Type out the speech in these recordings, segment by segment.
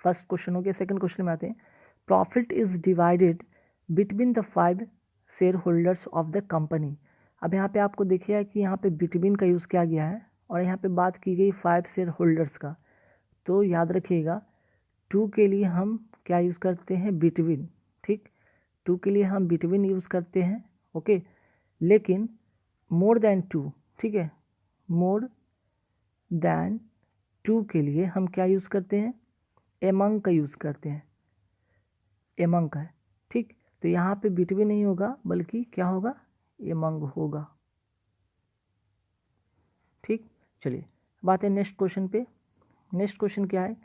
First question हो गया। Second question में आते हैं, profit is divided between the 5 share holders of the company. अब यहाँ पे आपको देखिए कि यहाँ पे बिटवीन का यूज़ किया गया है और यहाँ पे बात की गई 5 शेयर होल्डर्स का। तो याद रखिएगा 2 के लिए हम क्या यूज़ करते हैं, बिटवीन। ठीक, 2 के लिए हम बिटवीन यूज़ करते हैं। ओके, लेकिन मोर देन 2, ठीक है, मोर देन 2 के लिए हम क्या यूज़ करते हैं, एमंग का यूज़ करते हैं, एमंग का है। ठीक, तो यहाँ पे बिटवीन नहीं होगा बल्कि क्या होगा, एमंग होगा। ठीक, चलिए बात है नेक्स्ट क्वेश्चन पे। नेक्स्ट क्वेश्चन क्या है,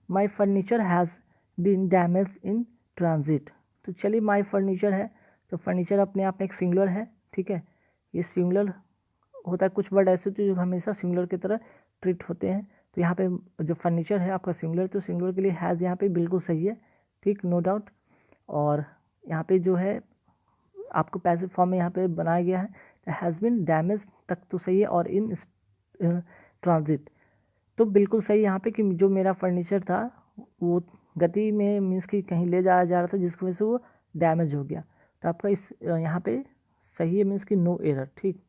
my furniture has been damage in transit. तो चलिए माई फर्नीचर है, तो फर्नीचर अपने आप में एक सिंगुलर है। ठीक है, ये सिंगुलर होता है, कुछ वर्ड ऐसे होते हैं जो हमेशा सिंगुलर की तरह ट्रीट होते हैं। तो यहाँ पे जो फर्नीचर है आपका सिंगुलर, तो सिंगुलर के लिए हैज़ यहाँ पे बिल्कुल सही है। ठीक, नो डाउट। और यहाँ पे जो है आपको पैसिव फॉर्म में यहाँ पे बनाया गया है, हैज़ बीन डैमेज तक तो सही है, और इन ट्रांजिट तो बिल्कुल सही यहाँ पे कि जो मेरा फर्नीचर था वो गति में मीन्स कि कहीं ले जाया जा रहा था जिसकी वजह से वो डैमेज हो गया। तो आपका इस यहाँ पे सही है, मीन्स कि नो एरर। ठीक,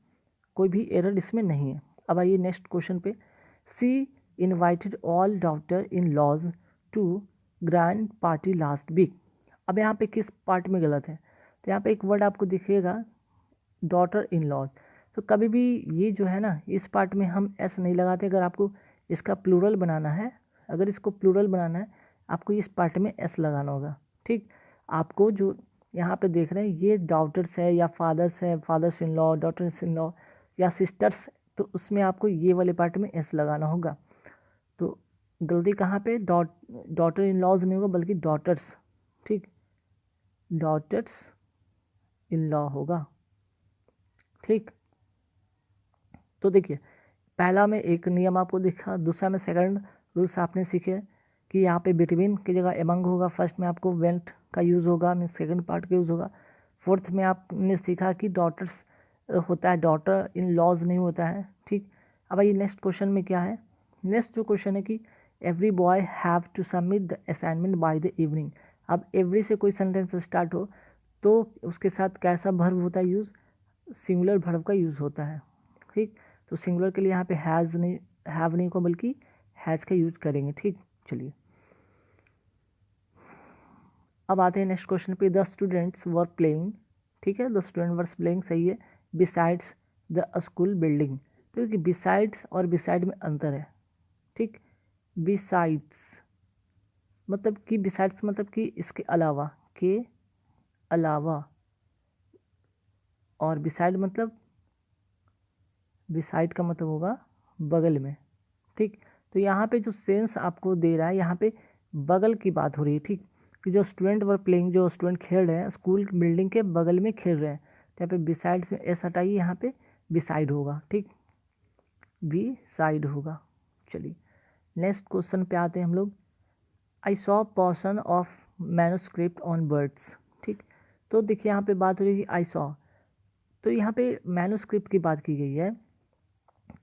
कोई भी एरर इसमें नहीं है। अब आइए नेक्स्ट क्वेश्चन पे, she invited all daughter in laws to grand party last week. अब यहाँ पे किस पार्ट में गलत है, तो यहाँ पे एक वर्ड आपको दिखेगा डॉटर इन लॉज। तो कभी भी ये जो है ना, इस पार्ट में हम एस नहीं लगाते। अगर आपको इसका प्लूरल बनाना है, अगर इसको प्लूरल बनाना है आपको इस पार्ट में एस लगाना होगा। ठीक, आपको जो यहाँ पे देख रहे हैं ये डॉटर्स है या फादर्स है, fathers in law, daughters in law या सिस्टर्स, तो उसमें आपको ये वाले पार्ट में एस लगाना होगा। तो गलती कहाँ पे, डॉटर इन लॉज नहीं होगा बल्कि डॉटर्स। ठीक, डॉटर्स इन लॉ होगा। ठीक, तो देखिए पहला में एक नियम आपको दिखा, दूसरा में सेकंड रूल्स आपने सीखे कि यहाँ पे बिटवीन की जगह एमंग होगा, फर्स्ट में आपको वेंट का यूज़ होगा, मीन सेकंड पार्ट का यूज़ होगा। फोर्थ में आपने सीखा कि डॉटर्स होता है, डॉटर इन लॉज नहीं होता है। ठीक, अब आइए नेक्स्ट क्वेश्चन में क्या है। नेक्स्ट जो क्वेश्चन है कि every boy have to submit the assignment by the evening. अब एवरी से कोई सेंटेंस स्टार्ट हो तो उसके साथ कैसा वर्ब होता है यूज़, सिंगुलर वर्ब का यूज़ होता है। ठीक, तो सिंगुलर के लिए यहाँ पे हैज़ नहीं, हैव नहीं को बल्कि हैज़ का यूज करेंगे। ठीक, चलिए अब आते हैं नेक्स्ट क्वेश्चन पे, द स्टूडेंट्स वर प्लेइंग। ठीक है, द स्टूडेंट वर्स प्लेइंग सही है, बिसाइड्स द स्कूल बिल्डिंग। तो देखिए बिसाइड्स और बिसाइड में अंतर है। ठीक, बिसाइड्स मतलब कि बिसाइड्स मतलब कि इसके अलावा, के अलावा, और बिसाइड मतलब बिसाइड का मतलब होगा बगल में। ठीक, तो यहाँ पे जो सेंस आपको दे रहा है, यहाँ पे बगल की बात हो रही है। ठीक, कि जो स्टूडेंट वर प्लेइंग, जो स्टूडेंट खेल रहे हैं स्कूल बिल्डिंग के बगल में खेल रहे हैं, तो यहाँ पे बिसाइड्स में एस हटाइए, यहाँ पे बिसाइड होगा। ठीक, बी साइड होगा। चलिए नेक्स्ट क्वेश्चन पे आते हैं हम लोग, I saw portion of manuscript on birds. ठीक, तो देखिए यहाँ पे बात हो रही है आई सॉ, तो यहाँ पे मैन्युस्क्रिप्ट की बात की गई है।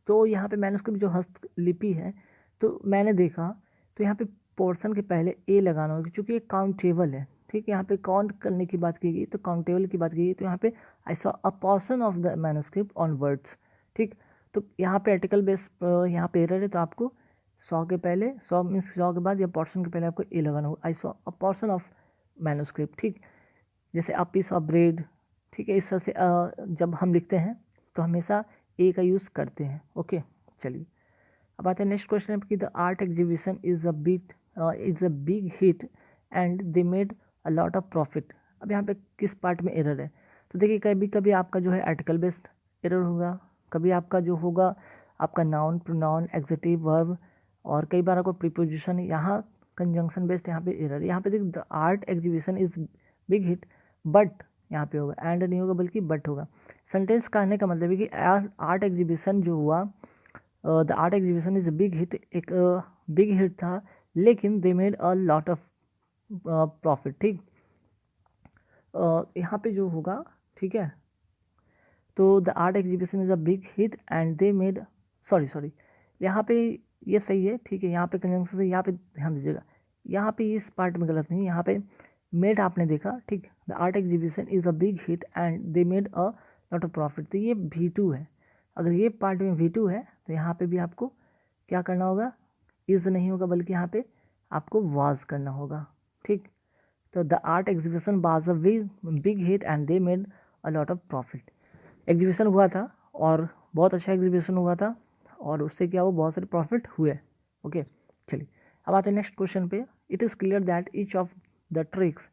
तो यहाँ पे मैन्युस्क्रिप्ट जो हस्तलिपि है, तो मैंने देखा, तो यहाँ पे पोर्शन के पहले ए लगाना होगा क्योंकि ये काउंटेबल है। ठीक, यहाँ पे काउंट करने की बात की गई, तो काउंटेबल की बात की गई, तो यहाँ पे I saw a portion of the manuscript on words. ठीक, तो यहाँ पे आर्टिकल बेस यहाँ पे एरर है, तो आपको सॉ के पहले, सॉ मीन्स सॉ के बाद या पोर्शन के पहले आपको ए लगाना होगा, I saw a portion of manuscript. ठीक, जैसे अ पीस ऑफ ब्रेड। ठीक है, इस तरह से जब हम लिखते हैं तो हमेशा ए का यूज़ करते हैं। ओके, चलिए अब आते हैं नेक्स्ट क्वेश्चन कि the art exhibition is a big hit and they made a lot of profit. अब यहाँ पे किस पार्ट में एरर है, तो देखिए कभी कभी आपका जो है आर्टिकल बेस्ड एरर होगा, कभी आपका जो होगा आपका नाउन, प्रोनाउन, एग्जेक्टिव, वर्ब, और कई बार आपको प्रीपोजिशन, यहाँ कंजंक्शन बेस्ड यहाँ पे एरर। यहाँ पे देखिए the art exhibition is big hit but, यहाँ पे होगा एंड नहीं होगा बल्कि बट होगा। सेंटेंस कहने का मतलब है कि आर्ट एग्जीबिशन जो हुआ, the art exhibition is big hit, एक बिग हिट था, लेकिन they made a lot of profit. ठीक, यहाँ पे जो होगा, ठीक है, तो the art exhibition is a big hit and they made, sorry यहाँ पे ये सही है। ठीक है, यहाँ पे कंजंक्शन से यहाँ पे ध्यान दीजिएगा, यहाँ पे इस पार्ट में गलत नहीं, यहाँ पे मेड आपने देखा, ठीक, the art exhibition is a big hit and they made a lot of profit, तो ये V2 है। अगर ये पार्ट में V2 है तो यहाँ पे भी आपको क्या करना होगा, इज़ नहीं होगा बल्कि यहाँ पे आपको वाज करना होगा, ठीक। तो the art exhibition was a big hit and they made a lot of profit. Exhibition हुआ था और बहुत अच्छा एग्जीबिशन हुआ था और उससे क्या हुआ, बहुत सारे प्रॉफिट हुए। ओके, चलिए अब आते हैं नेक्स्ट क्वेश्चन पे। It is clear that each of the tricks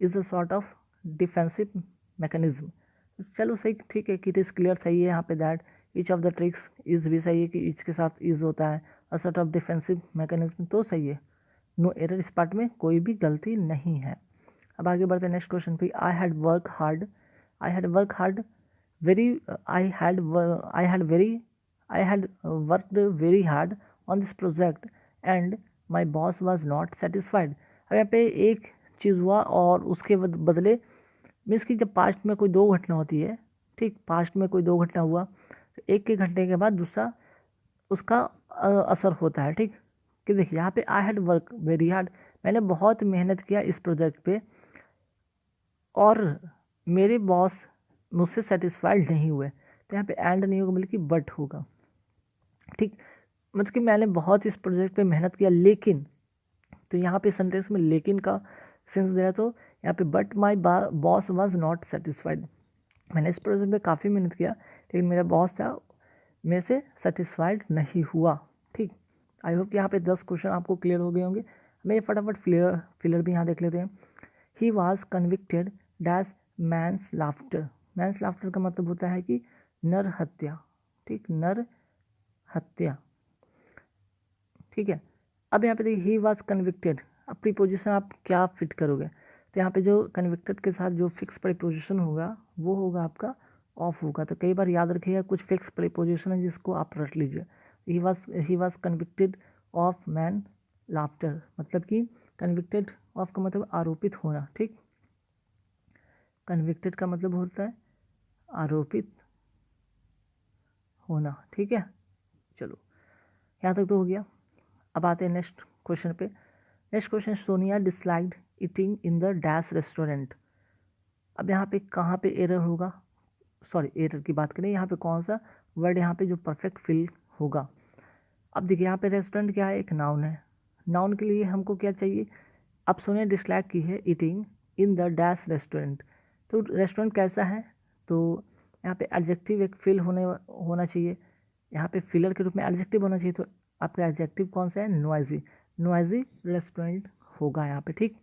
is a sort of defensive mechanism. चलो सही, ठीक है कि इट इज़ क्लियर सही है यहाँ पे, that each of the tricks is भी सही है कि ईच के साथ इज़ होता है, a sort of defensive mechanism तो सही है, नो एरर, इस पार्ट में कोई भी गलती नहीं है। अब आगे बढ़ते हैं नेक्स्ट क्वेश्चन पे। I had work hard very I had worked very hard on this project and my boss was not satisfied। अब यहाँ पे एक चीज़ हुआ और उसके बदले मीन्स कि जब पास्ट में कोई दो घटना होती है, ठीक, पास्ट में कोई दो घटना हुआ तो एक के घटने के बाद दूसरा उसका असर होता है, ठीक। कि देखिए यहाँ पे I had work very hard, मैंने बहुत मेहनत किया इस प्रोजेक्ट पे और मेरे बॉस मुझसे सेटिस्फाइड नहीं हुए, तो यहाँ पे एंड नहीं होगा बल्कि बट होगा, ठीक। मतलब कि मैंने बहुत इस प्रोजेक्ट पे मेहनत किया लेकिन, तो यहाँ पे सेंटेंस में लेकिन का सेंस दिया, तो यहाँ पे but my boss was not satisfied. मैंने इस प्रोजेक्ट पे काफ़ी मेहनत किया लेकिन मेरा बॉस था मेरे से सेटिस्फाइड नहीं हुआ, ठीक। आई होप कि यहाँ पे 10 क्वेश्चन आपको क्लियर हो गए होंगे। मैं फटाफट फिलर भी यहाँ देख लेते हैं। He was convicted dash manslaughter. Manslaughter का मतलब होता है कि नर हत्या, ठीक, नर हत्या, ठीक है। अब यहाँ पे देखिए ही वॉज कन्विक्टेड, अब प्रीपोजिशन आप क्या फिट करोगे, तो यहाँ पे जो कन्विक्टेड के साथ जो फिक्स प्रीपोजिशन होगा वो होगा आपका ऑफ होगा। तो कई बार याद रखिएगा कुछ फिक्स प्रीपोजिशन है जिसको आप रट लीजिए। ही was convicted of man laughter, मतलब कि कन्विक्टेड ऑफ का मतलब आरोपित होना, ठीक। कन्विक्टेड का मतलब होता है आरोपित होना, ठीक है। चलो यहाँ तक तो हो गया। अब आते हैं नेक्स्ट क्वेश्चन पे। Next question, Sonia disliked eating in the dash restaurant. अब यहाँ पे कहाँ पे एरर होगा, सॉरी एरर की बात करें, यहाँ पे कौन सा वर्ड यहाँ पे जो परफेक्ट फिल होगा। अब देखिए यहाँ पे रेस्टोरेंट क्या है, एक नाउन है, नाउन के लिए हमको क्या चाहिए, अब सोनिया डिसलाइक की है eating in the dash restaurant, तो रेस्टोरेंट कैसा है, तो यहाँ पे एडजेक्टिव एक फिल होना चाहिए, यहाँ पे फिलर के रूप में एडजेक्टिव होना चाहिए, तो आपका एडजेक्टिव कौन सा है, नॉइजी, नॉइजी रेस्टोरेंट होगा यहाँ पे, ठीक।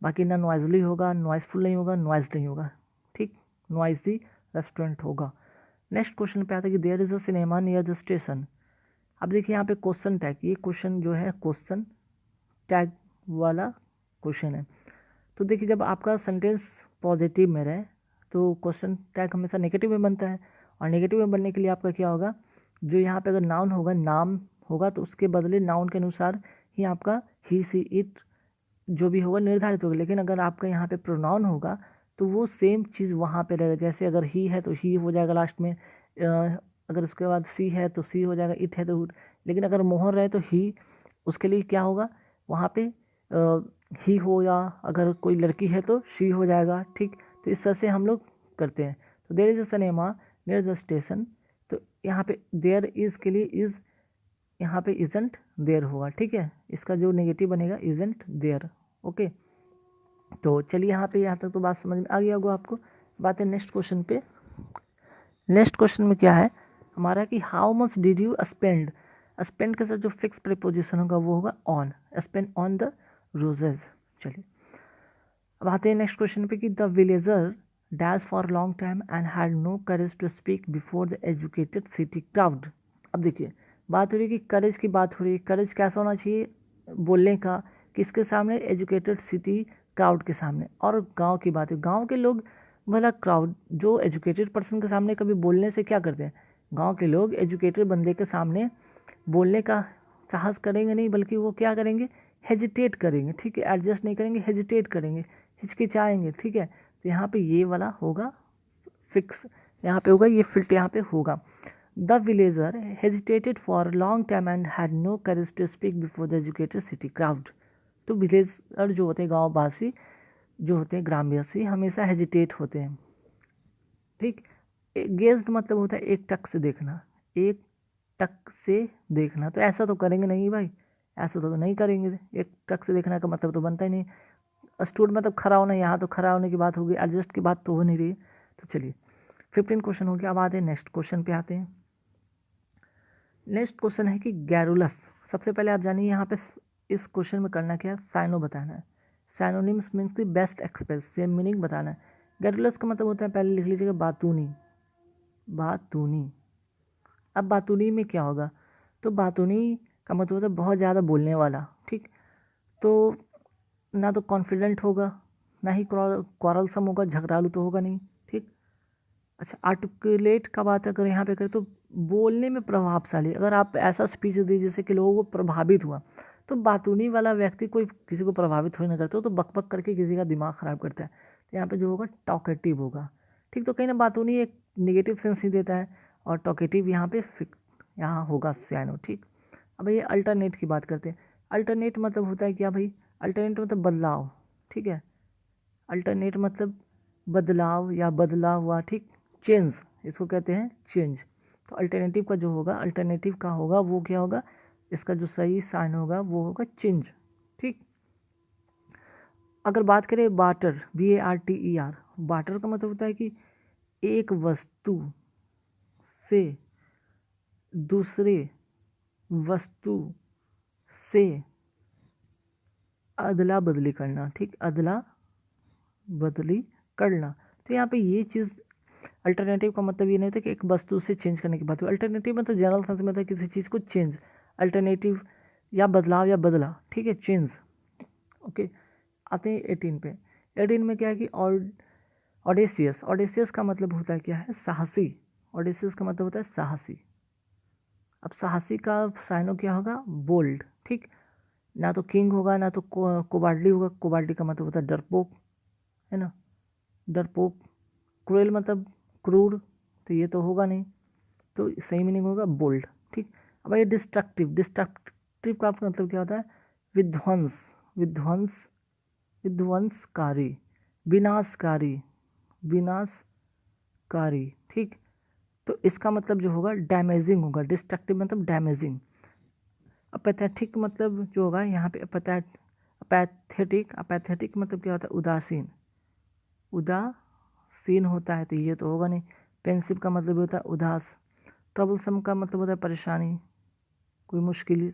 बाकी ना नॉइजली होगा, नॉइसफुल नहीं होगा, नॉइज नहीं होगा, ठीक, नॉइजी रेस्टोरेंट होगा। नेक्स्ट क्वेश्चन पे आता है कि there is a cinema near the station. अब देखिए यहाँ पे क्वेश्चन टैग, ये क्वेश्चन जो है क्वेश्चन टैग वाला क्वेश्चन है। तो देखिए जब आपका सेंटेंस पॉजिटिव में रहे तो क्वेश्चन टैग हमेशा नेगेटिव में बनता है, और नेगेटिव में बनने के लिए आपका क्या होगा, जो यहाँ पे अगर नाउन होगा, नाम होगा तो उसके बदले नाउन के अनुसार ही आपका ही सी इट जो भी होगा निर्धारित होगा। लेकिन अगर आपका यहाँ पे प्रोनाउन होगा तो वो सेम चीज़ वहाँ पे रहेगा, जैसे अगर ही है तो ही हो जाएगा लास्ट में, अगर उसके बाद सी है तो सी हो जाएगा, इट है तो उट। लेकिन अगर मोहन रहे तो ही, उसके लिए क्या होगा वहाँ पे ही हो, या अगर कोई लड़की है तो शी हो जाएगा, ठीक। तो इस तरह से हम लोग करते हैं। तो there is a cinema near the station, तो यहाँ पे देयर इज़ के लिए इज़, यहाँ पे इजंट देयर होगा, ठीक है। इसका जो नेगेटिव बनेगा इजंट देयर, ओके। तो चलिए यहाँ तक तो बात समझ में आ गया होगा आपको। बात है नेक्स्ट क्वेश्चन पे। नेक्स्ट क्वेश्चन में क्या है हमारा कि how much did you spend. Spend के साथ जो फिक्स प्रीपोजिशन होगा वो होगा on, spend on the roses. चलिए अब आते हैं नेक्स्ट क्वेश्चन पे कि the villager dash for long time and had no courage to speak before the educated city crowd. अब देखिए बात हो रही है कि करेज की बात हो रही है, करेज कैसा होना चाहिए बोलने का, किसके सामने, एजुकेटेड सिटी क्राउड के सामने। और गांव की बात है, गांव के लोग भला क्राउड जो एजुकेटेड पर्सन के सामने कभी बोलने से क्या करते हैं, गांव के लोग एजुकेटेड बंदे के सामने बोलने का साहस करेंगे नहीं, बल्कि वो क्या करेंगे, हेजिटेट करेंगे, ठीक है, एडजस्ट नहीं करेंगे, हेजिटेट करेंगे, हिचकिचाएंगे, ठीक है। तो यहाँ पे ये वाला होगा फिक्स, यहाँ पे होगा ये फिल्ट, यहाँ पे होगा the villager hesitated for long time and had no courage to speak before the educated city crowd. तो विलेजर जो होते हैं, गाँववासी जो होते हैं, ग्रामवासी, हमेशा हेजिटेट होते हैं। ठीक, गेज्ड मतलब होता है एक टक से देखना, एक टक से देखना। तो ऐसा तो करेंगे नहीं भाई, ऐसा तो नहीं करेंगे, एक टक से देखना का मतलब तो बनता ही नहीं। स्टूड मतलब खड़ा होना, यहाँ तो खड़ा होने की बात होगी, एडजस्ट की बात तो हो नहीं रही। तो चलिए 15 क्वेश्चन हो गया। अब आते हैं नेक्स्ट क्वेश्चन पे आते हैं। नेक्स्ट क्वेश्चन है कि गैरुलस। सबसे पहले आप जानिए यहाँ पे इस क्वेश्चन में करना क्या है, साइनो बताना है। साइनोनिम्स मीन्स की बेस्ट एक्सप्रेस, सेम मीनिंग बताना है। गैरुलस का मतलब होता है, पहले लिख लीजिएगा, बातूनी। बातूनी। अब बातूनी में क्या होगा, तो बातूनी का मतलब होता है बहुत ज़्यादा बोलने वाला। ठीक, तो ना तो कॉन्फिडेंट होगा, ना ही क्वारलसम होगा, झगड़ालू तो होगा नहीं। ठीक, अच्छा आर्टिकुलेट का बात अगर यहाँ पे करें तो बोलने में प्रभावशाली। अगर आप ऐसा स्पीच दीजिए जिससे कि लोगों को प्रभावित हुआ, तो बातूनी वाला व्यक्ति कोई किसी को प्रभावित हो नहीं करता, तो बकबक करके किसी का दिमाग ख़राब करता है। तो यहाँ पे जो होगा टॉकेटिव होगा। ठीक, तो कहीं ना बातूनी एक निगेटिव सेंस ही देता है, और टॉकेटिव यहाँ पे यहाँ होगा साइनो। ठीक, अब ये अल्टरनेट की बात करते हैं। अल्टरनेट मतलब होता है क्या भाई, अल्टरनेट मतलब बदलाव। ठीक है, अल्टरनेट मतलब बदलाव या बदला हुआ। ठीक, चेंज इसको कहते हैं, चेंज। तो अल्टरनेटिव का जो होगा, अल्टरनेटिव का होगा वो क्या होगा, इसका जो सही साइन होगा वो होगा चेंज। ठीक, अगर बात करें बार्टर, BARTER, बार्टर का मतलब होता है कि एक वस्तु से दूसरे वस्तु से अदला बदली करना। ठीक, अदला बदली करना। तो यहाँ पे ये चीज़ अल्टरनेटिव का मतलब ये नहीं होता कि एक वस्तु से चेंज करने की बात हो। अल्टरनेटिव मतलब जनरल सेंस में होता है किसी चीज़ को चेंज, अल्टरनेटिव या बदलाव या बदला। ठीक है, चेंज। ओके, आते हैं 18 पे। 18 में क्या है कि ऑडेसियस। ऑडेसियस का मतलब होता है क्या है, साहसी। ऑडेसियस का मतलब होता है साहसी। अब साहसी का साइनो क्या होगा, बोल्ड। ठीक, ना तो किंग होगा ना तो कोबार्डली होगा। कोबार्डली का मतलब होता है डरपोक, है ना, डरपोक। क्रूएल मतलब क्रूर, तो ये तो होगा नहीं, तो सही मीनिंग होगा बोल्ड। ठीक, अब ये डिस्ट्रक्टिव। डिस्ट्रक्टिव का मतलब क्या होता है, विध्वंस, विध्वंस, विध्वंसकारी, विनाशकारी, विनाशकारी। ठीक, तो इसका मतलब जो होगा डैमेजिंग होगा। डिस्ट्रक्टिव मतलब डैमेजिंग। अपैथेटिक मतलब जो होगा यहाँ पे अपैथेटिक। अपैथेटिक मतलब क्या होता है, उदासीन, उदासीन होता है, तो ये तो होगा नहीं। पेंसिव का मतलब होता है उदास। ट्रबलसम का मतलब होता है परेशानी, कोई मुश्किल।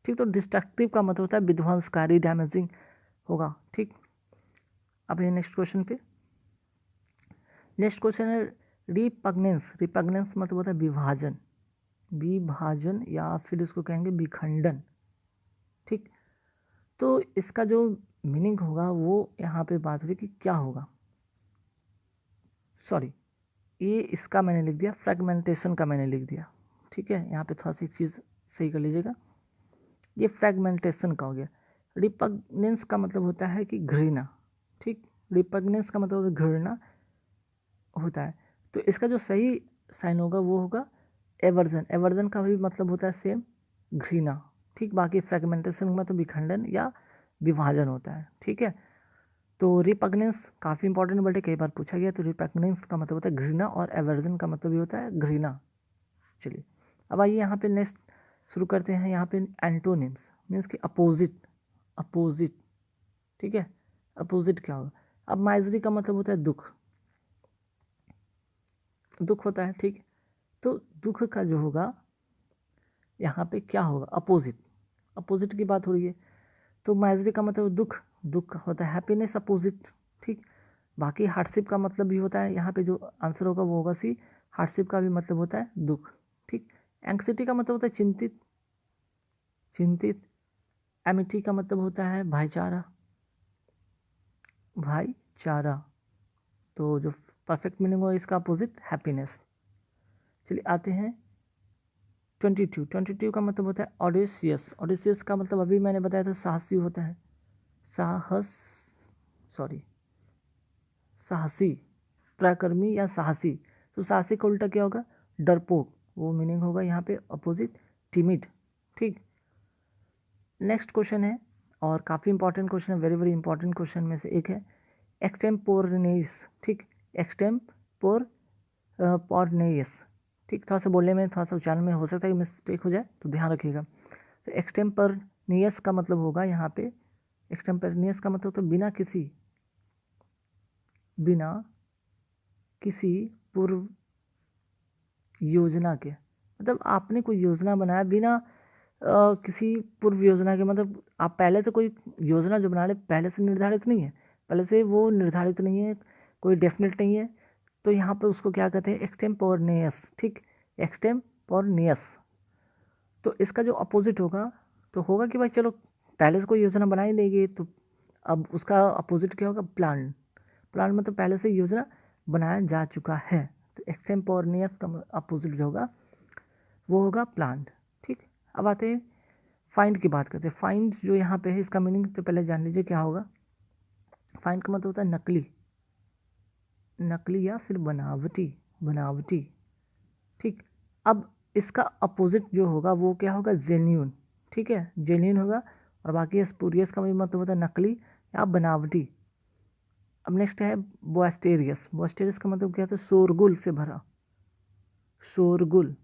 ठीक, तो डिस्ट्रक्टिव का मतलब होता है विध्वंसकारी, डैमेजिंग होगा। ठीक, अब ये नेक्स्ट क्वेश्चन पे। नेक्स्ट क्वेश्चन है रिपग्नेंस। रिपग्नेंस मतलब होता है विभाजन, विभाजन या फिर इसको कहेंगे विखंडन। ठीक, तो इसका जो मीनिंग होगा वो यहाँ पे बात हुई कि क्या होगा, सॉरी ये इसका मैंने लिख दिया, फ्रेगमेंटेशन का मैंने लिख दिया। ठीक है, यहाँ पे थोड़ा सी चीज़ सही कर लीजिएगा, ये फ्रेगमेंटेशन का हो गया। रिपग्नेंस का मतलब होता है कि घृणा। ठीक, रिपग्नेंस का मतलब घृणा होता है, तो इसका जो सही साइन होगा वो होगा एवर्जन। एवर्जन का भी मतलब होता है सेम, घृणा। ठीक, बाकी फ्रेगमेंटेशन में तो विखंडन या विभाजन होता है। ठीक है, तो रिपग्नेंस काफ़ी इंपॉर्टेंट वर्ड है, कई बार पूछा गया। तो रिपग्नेंस का मतलब होता है घृणा, और एवर्जन का मतलब भी होता है घृणा। चलिए अब आइए यहाँ पे नेक्स्ट शुरू करते हैं। यहाँ पे एंटोनिम्स मीन्स कि अपोजिट, अपोजिट। ठीक है, अपोजिट क्या होगा। अब माइजरी का मतलब होता है दुख, दुख होता है। ठीक, तो दुख का जो होगा यहाँ पे क्या होगा, अपोजिट। अपोजिट की बात हो रही है, तो माइजरी का मतलब दुख, दुख होता है हैप्पीनेस, अपोजिट। ठीक, बाकी हार्डशिप का मतलब भी होता है, यहाँ पे जो आंसर होगा वो होगा सी। हार्डशिप का भी मतलब होता है दुख। ठीक, एंग्जाइटी का मतलब होता है चिंतित, चिंतित। एमिटी का मतलब होता है भाईचारा, भाईचारा। तो जो परफेक्ट मीनिंग होगा इसका अपोजिट हैप्पीनेस। चलिए आते हैं 22। 22 का मतलब होता है ऑडेसियस। ऑडेसियस का मतलब अभी मैंने बताया था साहसी होता है, साहस, सॉरी साहसी, पराक्रमी या साहसी। तो साहसी का उल्टा क्या होगा, डरपोक। वो मीनिंग होगा यहाँ पे अपोजिट, टिमिड। ठीक, नेक्स्ट क्वेश्चन है और काफ़ी इंपॉर्टेंट क्वेश्चन है, वेरी वेरी इंपॉर्टेंट क्वेश्चन में से एक है एक्सटेम्पोरेनेस, ठीक, एक्सटेम्पोरनेस, ठीक, थोड़ा सा बोलने में, थोड़ा सा उच्चारण में हो सकता है कि मिस्टेक हो जाए, तो ध्यान रखिएगा। तो एक्सटेम्पोरनेस का मतलब होगा यहाँ पे, एक्सटेम्पोरनेस का मतलब तो बिना किसी पूर्व योजना के, मतलब आपने कोई योजना बनाया बिना किसी पूर्व योजना के, मतलब आप पहले से कोई योजना जो बना रहे पहले से निर्धारित नहीं है, पहले से वो निर्धारित नहीं है, कोई डेफिनेट नहीं है, तो यहाँ पे उसको क्या कहते हैं, एक्सटेम्पोरनेस, ठीक, एक्सटेम्पोरनेस। तो इसका जो अपोजिट होगा, तो होगा कि भाई चलो पहले से कोई योजना बनाई नहीं गई, तो अब उसका अपोजिट क्या होगा, प्लान। प्लान मतलब पहले से योजना बनाया जा चुका है, तो एक्सटेम्पोरनेस का अपोजिट जो होगा वो होगा प्लान, ठीक। अब आते हैं फाइंड की बात करते हैं। फाइंड जो यहाँ पे है इसका मीनिंग तो पहले जान लीजिए क्या होगा। फाइंड का मतलब होता है नकली, नकली या फिर बनावटी, ठीक। अब इसका अपोजिट जो होगा वो क्या होगा, जेन्यून, ठीक है, जेन्यून होगा। और बाकी स्पूरियस का मतलब होता है नकली या बनावटी। अब नेक्स्ट है बोएस्टेरियस। बोएस्टेरियस का मतलब क्या होता है, शोरगुल से भरा, शोरगुल।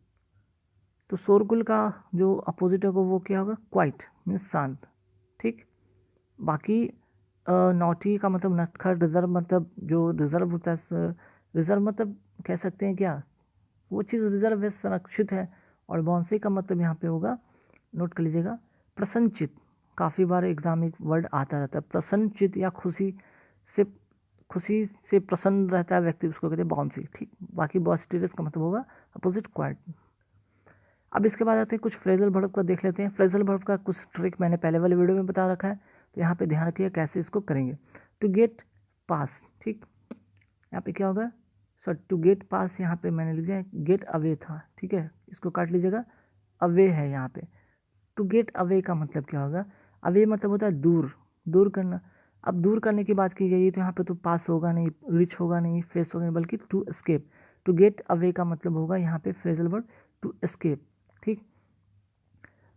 तो शोरगुल का जो अपोजिट होगा वो क्या होगा, क्वाइट, मीन्स शांत, ठीक। बाकी नॉटी का मतलब नटखट, रिजर्व मतलब जो रिजर्व होता है, रिजर्व मतलब कह सकते हैं क्या, वो चीज़ रिजर्व है, संरक्षित है। और बॉन्सी का मतलब यहाँ पे होगा, नोट कर लीजिएगा, प्रसन्नचित। काफ़ी बार एग्जाम में वर्ड आता रहता है, प्रसन्नचित या खुशी से प्रसन्न रहता है व्यक्ति, उसको कहते हैं बॉन्सी, ठीक। बाकी बॉस्टेरियस का मतलब होगा अपोजिट, क्वाइट। अब इसके बाद आते हैं कुछ फ्रेजल वर्ब का देख लेते हैं। फ्रेजल वर्ब का कुछ ट्रिक मैंने पहले वाले वीडियो में बता रखा है, तो यहाँ पे ध्यान रखिए कैसे इसको करेंगे। टू गेट पास, ठीक, यहाँ पे क्या होगा, टू गेट पास यहाँ पे मैंने लिख दिया गेट अवे था, ठीक है, इसको काट लीजिएगा, अवे है यहाँ पे। टू गेट अवे का मतलब क्या होगा, अवे मतलब होता है दूर, दूर करना। अब दूर करने की बात की गई है तो यहाँ पे तो पास होगा नहीं, रिच होगा नहीं, फेस होगा नहीं, बल्कि to escape. To get away का मतलब होगा यहाँ पे फ्रेजल वर्ड टू एस्केप, ठीक।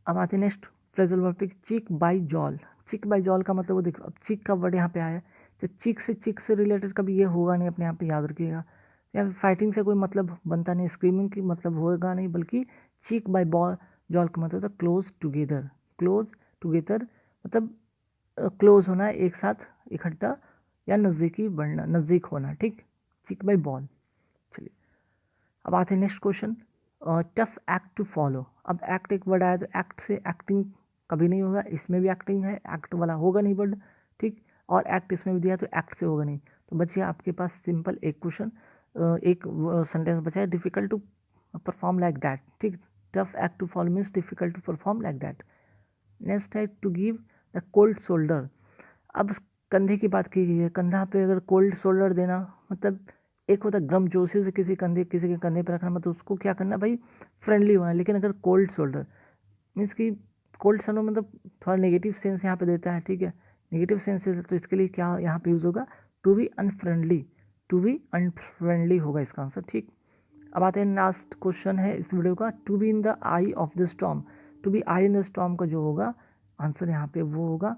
अब आते हैं नेक्स्ट फ्रेजल वर्ड पे, चिक बाई जॉल। चिक बाई जॉल का मतलब वो देखो, अब चिक का वर्ड यहाँ पे आया है, तो चिक से रिलेटेड कभी ये होगा नहीं, अपने आप पे याद रखिएगा। या फिर फाइटिंग से कोई मतलब बनता नहीं, स्क्रीमिंग की मतलब होगा नहीं, बल्कि चिक बाई बॉल जॉल का मतलब होता है क्लोज टुगेदर। क्लोज टुगेदर मतलब क्लोज होना, एक साथ इकट्ठा या नज़दीकी बढ़ना, नज़दीक होना, ठीक। चिक बाई बॉल। चलिए अब आते हैं next question, tough act to follow. अब एक्ट एक वर्ड आया, तो एक्ट से एक्टिंग कभी नहीं होगा, इसमें भी एक्टिंग है, एक्ट वाला होगा नहीं वर्ड, ठीक। और एक्ट इसमें भी दिया तो एक्ट से होगा नहीं। तो बच्चे आपके पास सिंपल एक क्वेश्चन, एक सेंटेंस बचा है, difficult to perform like that, ठीक। Tough act to follow means difficult to perform like that. Next है to give the cold shoulder. अब कंधे की बात की गई है, कंधा पे अगर कोल्ड शोल्डर देना मतलब, एक होता है गर्मजोशी से किसी के कंधे पे रखना, मतलब उसको क्या करना भाई, फ्रेंडली होना। लेकिन अगर कोल्ड शोल्डर मीन्स कि कोल्ड शोल्डर मतलब थोड़ा नेगेटिव सेंस यहाँ पे देता है, ठीक है, नेगेटिव सेंस है, तो इसके लिए क्या यहाँ पे यूज़ होगा, to be unfriendly, to be unfriendly होगा इसका आंसर, ठीक। अब आते हैं लास्ट क्वेश्चन है इस वीडियो का, to be in the eye of the storm. To be eye in the storm का जो होगा आंसर यहाँ पे वो होगा